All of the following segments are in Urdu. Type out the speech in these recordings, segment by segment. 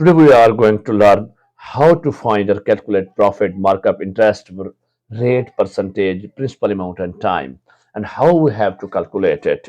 Today we are going to learn how to find or calculate profit, markup, interest, rate, percentage, principal amount and time, and how we have to calculate it.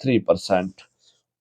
3%,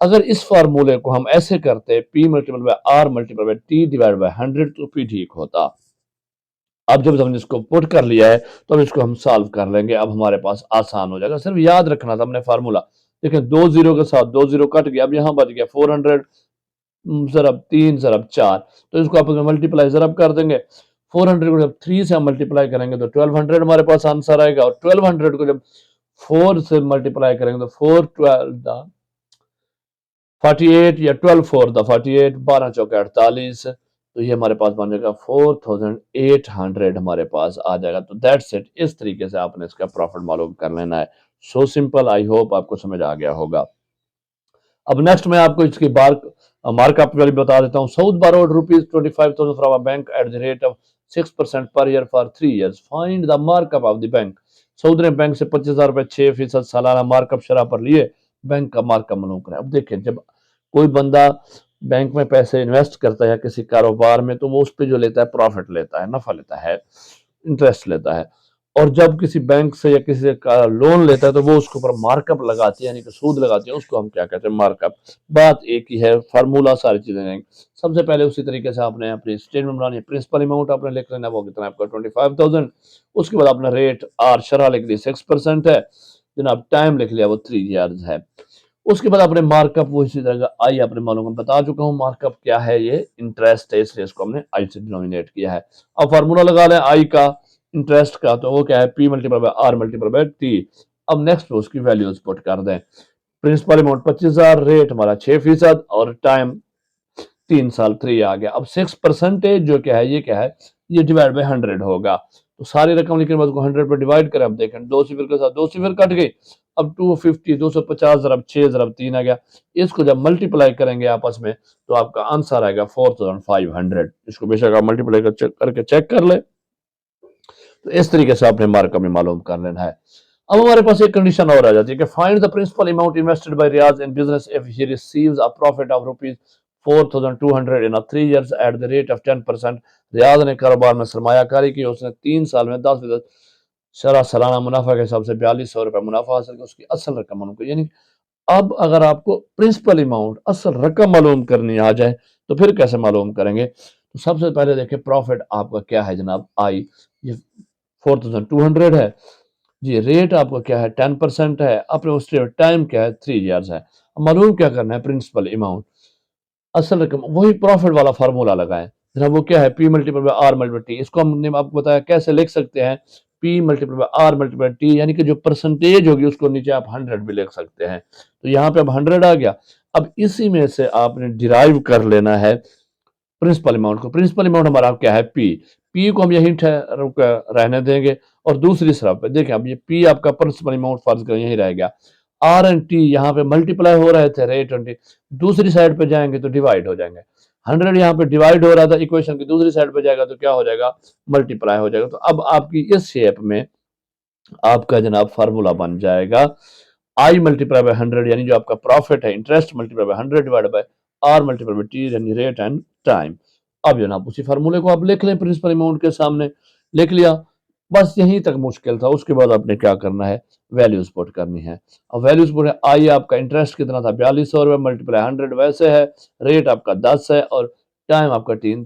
اگر اس فارمولے کو ہم ایسے کرتے P multiple by R multiple by T divide by 100 تو P ٹھیک ہوتا. اب جب ہم نے اس کو پٹ کر لیا ہے تو اب اس کو ہم سالو کر لیں گے. اب ہمارے پاس آسان ہو جائے گا. صرف یاد رکھنا تھا ہم نے فارمولا. دیکھیں 2 0 کے ساتھ 2 0 کٹ گیا. اب یہاں بچ گیا 400 ضرب 3 ضرب 4. تو اس کو آپس میں ملٹیپلائی ضرب کر دیں گے. 400 کو جب 3 سے ہم ملٹیپلائی کریں گے تو 1200 ہمارے پاس آنسر آئے گا. اور 1200 کو جب 4 سے ملٹیپلائی کریں گے تو 4 12 48 یا 12 4 دا 48 12 چوکے 48. تو یہ ہمارے پاس بن جائے گا 4800 ہمارے پاس آ جائے گا. تو دیٹس اٹ. اس طریقے سے آپ نے اس کا پروفٹ معلوم کر لینا ہے. So simple. آئی ہوپ آپ کو سمجھ آ گیا ہوگا. اب نیکسٹ میں آپ کو اس کی مارک اپ والی بتا دیتا ہوں. سعود borrowed ₹25,000 from a bank at the rate of 6% per year for 3 years. Find the markup of the bank. سعود نے بینک سے 25,000 روپے 6% سالانہ مارک اپ شرح پر لیے. بینک کا مارک اپ معلوم کریں. اب دیکھیں جب کوئی بندہ بینک میں پیسے انویسٹ کرتا ہے یا کسی کاروبار میں تو وہ اس پہ جو لیتا ہے پروفٹ لیتا ہے, نفع لیتا ہے, انٹرسٹ لیتا ہے. اور جب کسی بینک سے یا کسی کا لون لیتا ہے تو وہ اس کے اوپر مارک اپ لگاتی ہے, یعنی کہ سود لگاتی ہے. اس کو ہم کیا کہتے ہیں؟ Mark up. بات ایک ہی ہے, فارمولا ساری چیزیں ہیں. سب سے پہلے اسی طریقے سے آپ نے اپنی اسٹیٹمنٹ بنانی ہے. پرنسپل اماؤنٹ آپ نے لکھ لینا, وہ کتنا ہے آپ کا 25,000. اس کے بعد اپنا ریٹ آر شرح لکھ لی 6% ہے جناب. ٹائم لکھ لیا وہ 3 ایئرز ہے. اس کے بعد اپنے مارک اپ وہ اسی طرح آئی آپ نے معلوم بتا چکا ہوں. مارک اپ کیا ہے؟ یہ انٹرسٹ ہے, اس لیے اس کو ہم نے آئی سے ڈینومینیٹ کیا ہے. اب فارمولا لگا لیں آئی کا انٹرسٹ کا, تو وہ کیا ہے؟ P multiple by R multiple by T. اب نیکسٹ اس کی ویلیوز پٹ کر دیں. پرنسپل اماؤنٹ 25,000, ریٹ ہمارا 6% اور ٹائم 3 سال 3 آ گیا. اب 6% جو کیا ہے یہ کیا ہے؟ یہ ڈیوائڈ بائی 100 ہوگا. تو ساری رقم لکھنے بعد کو 100 پہ ڈیوائڈ کریں. اب دیکھیں 2 صفر کے ساتھ 2 صفر کٹ گئی. اب 250 250 ضرب 6 ضرب 3 آ گیا. اس کو جب ملٹیپلائی کریں گے آپس میں تو آپ کا آنسر آئے گا 4500. اس کو بے شک آپ ملٹیپلائی کر کے چیک کر لیں. تو اس طریقے سے آپ نے مارک اپ میں معلوم کر لینا ہے. اب ہمارے پاس ایک کنڈیشن اور آ جاتی ہے کہ find the principal amount invested by Riaz in business if he receives a profit of ₹4,200 in 3 years at the rate of 10%. Riaz نے کاروبار میں سرمایہ کاری کی. اس نے 3 سال میں 10% شرح سالانہ منافع کے حساب سے 4200 روپے منافع حاصل کیا. اس کی اصل رقم معلوم کی. یعنی اب اگر آپ کو پرنسپل اماؤنٹ اصل رقم معلوم کرنی آ جائے تو پھر کیسے معلوم کریں گے؟ تو سب سے پہلے دیکھیں پروفٹ آپ کا کیا ہے جناب. آئی یہ 4200 ہے جی. ریٹ آپ کا کیا ہے؟ 10% ہے. اپنے اس ٹائم کیا ہے؟ 3 ایئرز ہے. معلوم کیا کرنا ہے؟ پرنسپل اماؤنٹ اصل رقم. وہی پروفٹ والا فارمولا لگائیں جناب. وہ کیا ہے؟ P multiple by R multiple T. اس کو ہم نے آپ کو بتایا کیسے لکھ سکتے ہیں. P multiple by R multiple T, یعنی کہ جو پرسنٹیج ہوگی اس کو نیچے آپ 100 بھی لکھ سکتے ہیں. تو یہاں پہ اب 100 آ گیا. اب اسی میں سے آپ نے ڈیرائیو کر لینا ہے پرنسپل اماؤنٹ کو. پرنسپل اماؤنٹ ہمارا کیا ہے؟ P کو ہم یہیں رہنے دیں گے. اور دوسری طرف پہ دیکھیں اب یہ P آپ کا پرنسپل اماؤنٹ فرض کریں یہیں رہ گیا. R اینڈ T یہاں پہ ملٹیپلائی ہو رہے تھے, ریٹ اینڈ T دوسری سائڈ پہ جائیں گے تو ڈیوائڈ ہو جائیں گے. 100 یہاں پہ ڈیوائڈ ہو رہا تھا, ایکویشن کی دوسری سائڈ پہ جائے گا تو کیا ہو جائے گا؟ ملٹیپلائی ہو جائے گا. تو اب آپ کی اس شیپ میں آپ کا جناب فارمولا بن جائے گا I ملٹیپلائی بائی 100, یعنی جو آپ کا پروفٹ ہے interest multiply by 100 divide by R multiply by T, یعنی ریٹ اینڈ ٹائم. اب جناب اسی فارمولے کو آپ لکھ لیں پرنسپل اماؤنٹ کے سامنے. لکھ لیا, بس یہیں تک مشکل تھا. اس کے بعد آپ نے کیا کرنا ہے؟ ویلیوز پٹ کرنی ہے. اب ویلیوز پٹ ہے. آئی آپ کا انٹرسٹ کتنا تھا؟ 4200 روپے ملٹیپلائی 100 ویسے ہے. ریٹ آپ کا 10 ہے اور ٹائم آپ کا 3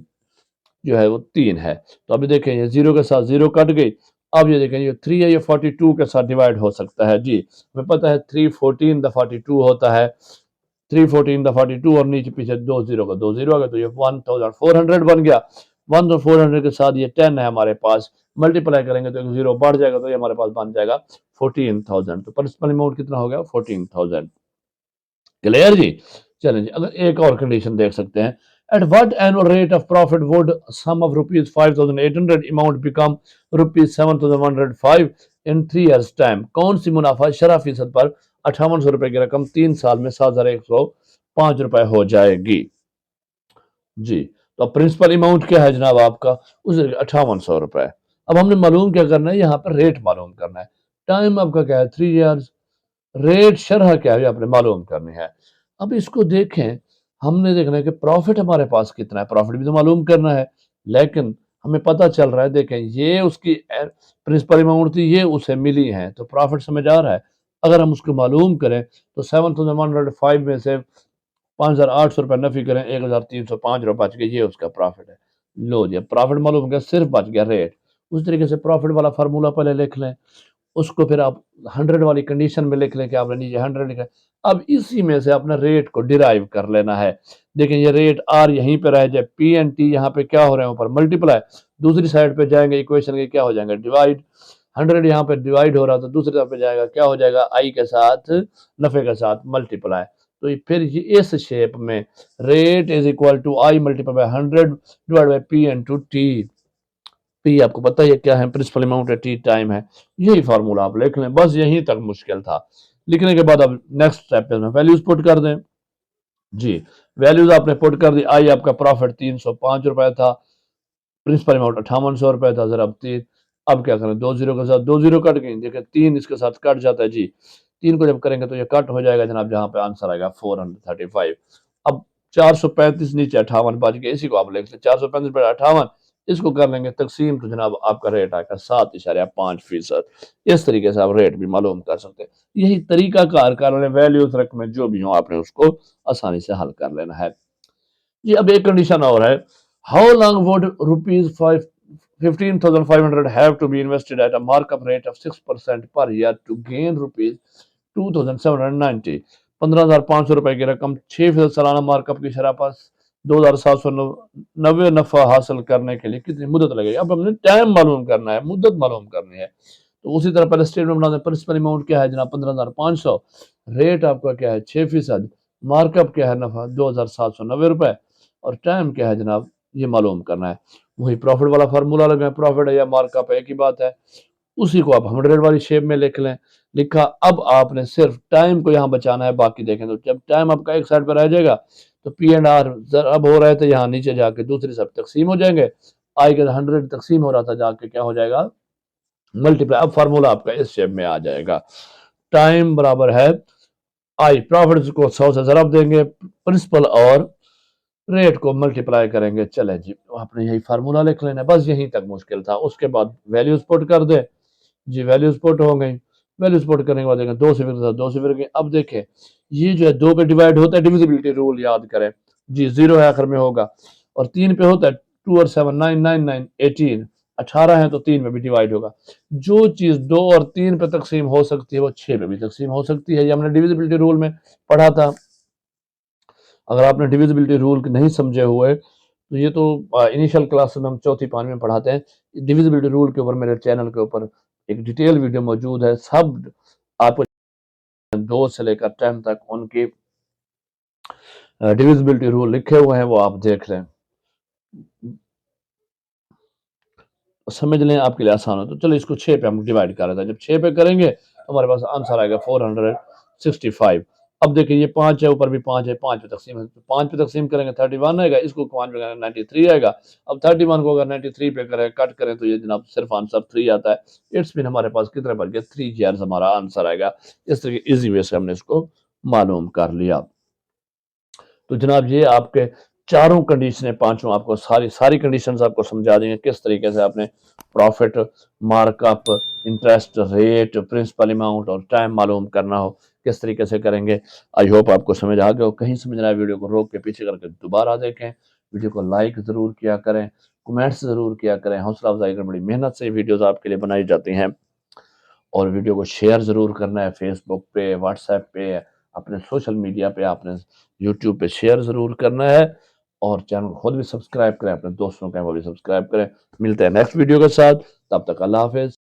جو ہے وہ 3 ہے. تو ابھی دیکھیں یہ 0 کے ساتھ 0 کٹ گئی. اب یہ دیکھیں یہ 3 ہے, یہ 42 کے ساتھ ڈیوائڈ ہو سکتا ہے جی. ہمیں پتہ ہے 314 دا 42 ہوتا ہے. 314 دا 42 اور نیچے پیچھے 2 0 کا 2 0 آ گیا تو یہ 1400 بن گیا. 1400 کے ساتھ یہ 10 ہے ہمارے پاس. ملٹیپلائی کریں گے تو ایک 0 بڑھ جائے گا تو یہ ہمارے پاس بن جائے گا 14,000. تو پرنسپل اماؤنٹ کتنا ہو گیا؟ 14,000. کلیئر جی. چلیں جی اگر ایک اور کنڈیشن دیکھ سکتے ہیں. At what annual rate of profit would sum of ₹5,800 amount become ₹7,105 in 3 years time? کون سی منافع شرح فیصد پر 5800 روپے کی رقم 3 سال میں 7,105 روپے ہو جائے گی جی. تو پرنسپل اماؤنٹ کیا ہے جناب آپ کا؟ اس 5800 روپے. اب ہم نے معلوم کیا کرنا ہے؟ یہاں پر ریٹ معلوم کرنا ہے. ٹائم آپ کا کیا ہے؟ 3 ایئرز. ریٹ شرح کیا ہے؟ آپ نے معلوم کرنی ہے. اب اس کو دیکھیں, ہم نے دیکھنا ہے کہ پروفٹ ہمارے پاس کتنا ہے. پروفٹ بھی تو معلوم کرنا ہے, لیکن ہمیں پتہ چل رہا ہے دیکھیں یہ اس کی پرنسپل اماؤنٹ تھی, یہ اسے ملی ہے, تو پروفٹ سمجھ آ رہا ہے. اگر ہم اس کو معلوم کریں تو 7105 میں سے 5800 روپے نفی کریں 1305 روپے بچ گئے، یہ اس کا پروفٹ ہے۔ لو جی پروفٹ معلوم ہو گیا، صرف بچ گیا ریٹ۔ اس طریقے سے پروفٹ والا فارمولہ پہلے لکھ لیں، اس کو پھر آپ 100 والی کنڈیشن میں لکھ لیں کہ آپ نے نیچے 100 لکھا ہے۔ اب اسی میں سے اپنا ریٹ کو ڈیرائیو کر لینا ہے۔ دیکھیں یہ ریٹ آر یہیں پہ رہ جائے، پی این ٹی یہاں پہ کیا ہو رہے ہیں اوپر ملٹیپلائی، دوسری سائڈ پہ جائیں گے ایکویشن کے کیا ہو جائیں گے ڈیوائڈ، 100 یہاں پہ ڈیوائڈ ہو رہا تو دوسری طرف پہ جائے گا کیا ہو جائے گا آئی کے ساتھ نفع کے ساتھ ملٹیپلائی۔ تو پھر یہ اس شیپ میں rate is equal to I multiply by 100 divide by P into T. P آپ کو پتہ ہے کیا ہے، پرنسپل اماؤنٹ ہے، ٹی ٹائم ہے، یہی فارمولہ آپ لکھ لیں، بس یہیں تک مشکل تھا۔ لکھنے کے بعد اب نیکسٹ سٹیپ پہ ویلیوز پٹ کر دیں۔ جی ویلیوز آپ نے پٹ کر دی، آئی آپ کا پروفٹ 305 روپے تھا، پرنسپل اماؤنٹ 5800 روپے تھا، ضرب 3۔ اب کیا کریں، 2 زیرو کے ساتھ 2 زیرو کٹ گئیں، دیکھیں 3 اس کے ساتھ کٹ جاتا ہے جی، 3 کو جب کریں گے تو یہ کٹ ہو جائے گا جناب، جہاں پہ آنسر آئے گا 435۔ اب 435 نیچے 58 بچ گئے، اسی کو آپ لکھ لیں 435 بڑا 58، اس کو کر لیں گے تقسیم تو جناب آپ کا ریٹ آئے گا 7.5%۔ اس طریقے سے آپ ریٹ بھی معلوم کر سکتے ہیں۔ یہی طریقہ کار کر لیں، ویلیوز رقمیں جو بھی ہوں آپ نے اس کو آسانی سے حل کر لینا ہے۔ جی اب ایک کنڈیشن اور ہے، how long would rupees 15,500 have to be invested at a markup rate of 6% per year to gain rupees 2,790۔ 15,500 روپے کی رقم 6% سالانہ مارک اپ کی شرح پر 2,790 نفع حاصل کرنے کے لیے کتنی مدت لگے گی؟ اب ہم نے ٹائم معلوم کرنا ہے، مدت معلوم کرنی ہے، تو اسی طرح پہلے اسٹیٹمنٹ بنا دیں۔ پرنسپل اماؤنٹ کیا ہے جناب 15,500، ریٹ آپ کا کیا ہے 6%، مارک اپ کیا ہے نفع 2,790 روپے، اور ٹائم کیا ہے جناب یہ معلوم کرنا ہے۔ وہی پروفٹ والا فارمولہ لگائیں، پروفٹ ہے یا مارک اپ ہے ایک ہی بات ہے، اسی کو آپ 100 والی شیپ میں لکھ لیں۔ لکھا، اب آپ نے صرف ٹائم کو یہاں بچانا ہے، باقی دیکھیں تو جب ٹائم آپ کا ایک سائڈ پہ رہ جائے گا تو پی اینڈ آر اب ہو رہے تھے یہاں نیچے جا کے دوسری سب تقسیم ہو جائیں گے، آئی کے 100 تقسیم ہو رہا تھا جا کے کیا ہو جائے گا ملٹیپلائی۔ اب فارمولہ آپ کا اس شیپ میں آ جائے گا، ٹائم برابر ہے آئی، پروفٹ کو 100 سے ضرب دیں گے، پرنسپل اور ریٹ کو ملٹیپلائی کریں گے۔ چلیں جی آپ نے یہی فارمولہ لکھ لینا، بس یہیں تک مشکل تھا۔ اس کے بعد ویلیوز پٹ کر دیں، جی ویلیوز پٹ ہو گئی، ویلیوز پٹ کرنے کے بعد دیکھیں 2 صفر کے ساتھ 2 صفر گئی۔ اب دیکھیں یہ جو ہے 2 پہ ڈیوائیڈ ہوتا ہے، ڈیویزیبلٹی رول یاد کریں جی، 0 ہے آخر میں ہوگا، اور 3 پہ ہوتا ہے 2 اور 7 9 9 9 18، 18 ہے تو 3 پہ بھی ڈیوائیڈ ہوگا۔ جو چیز 2 اور 3 پہ تقسیم ہو سکتی ہے وہ 6 پہ بھی تقسیم ہو سکتی ہے، یہ ہم نے ڈیویزیبلٹی رول میں پڑھا تھا۔ اگر آپ نے ڈیویزیبلٹی رول نہیں سمجھے ہوئے تو یہ تو انیشل کلاس میں ہم چوتھی پانچویں میں پڑھاتے ہیں، ڈیویزیبلٹی رول کے اوپر میرے چینل کے اوپر ایک ڈیٹیل ویڈیو موجود ہے، سب آپ کو 2 سے لے کر 10 تک ان کی ڈیویزیبلٹی رول لکھے ہوئے ہیں، وہ آپ دیکھ لیں، سمجھ لیں، آپ کے لیے آسان ہو۔ تو چلو اس کو 6 پہ ہم ڈیوائیڈ کر رہے تھے، جب 6 پہ کریں گے تو ہمارے پاس آنسر آئے گا 465۔ اب دیکھیں یہ 5 ہے، اوپر بھی 5 ہے، 5 پہ تقسیم ہے، 5 پہ تقسیم کریں گے 31 آئے گا، اس کو 5 پہ کریں گے 93 آئے گا۔ اب 31 کو اگر 93 پہ کریں کٹ کریں تو یہ جناب صرف آنسر 3 آتا ہے۔ اٹس مین ہمارے پاس کتنے بچ گئے 3 جیئرز ہمارا آنسر آئے گا۔ اس طرح ایزی وے سے ہم نے اس کو معلوم کر لیا۔ تو جناب یہ آپ کے چاروں کنڈیشنیں، پانچوں آپ کو ساری کنڈیشنز آپ کو سمجھا دیں گے کس طریقے سے آپ نے profit, mark up, interest rate, principal amount اور ٹائم معلوم کرنا ہو کس طریقے سے کریں گے۔ آئی ہوپ آپ کو سمجھ آ گیا ہو، کہیں سمجھ رہا ہے ویڈیو کو روک کے پیچھے کر کے دوبارہ دیکھیں، ویڈیو کو لائک ضرور کیا کریں، کمنٹس ضرور کیا کریں، حوصلہ افزائی کر، بڑی محنت سے ویڈیوز آپ کے لیے بنائی جاتی ہیں، اور ویڈیو کو شیئر ضرور کرنا ہے، فیس بک پہ، واٹس ایپ پہ، اپنے سوشل میڈیا پہ، آپ نے یوٹیوب پہ شیئر ضرور کرنا ہے، اور چینل کو خود بھی سبسکرائب کریں، اپنے دوستوں کے وہ بھی سبسکرائب کریں۔ ملتے ہیں نیکسٹ ویڈیو کے ساتھ، تب تک اللہ حافظ۔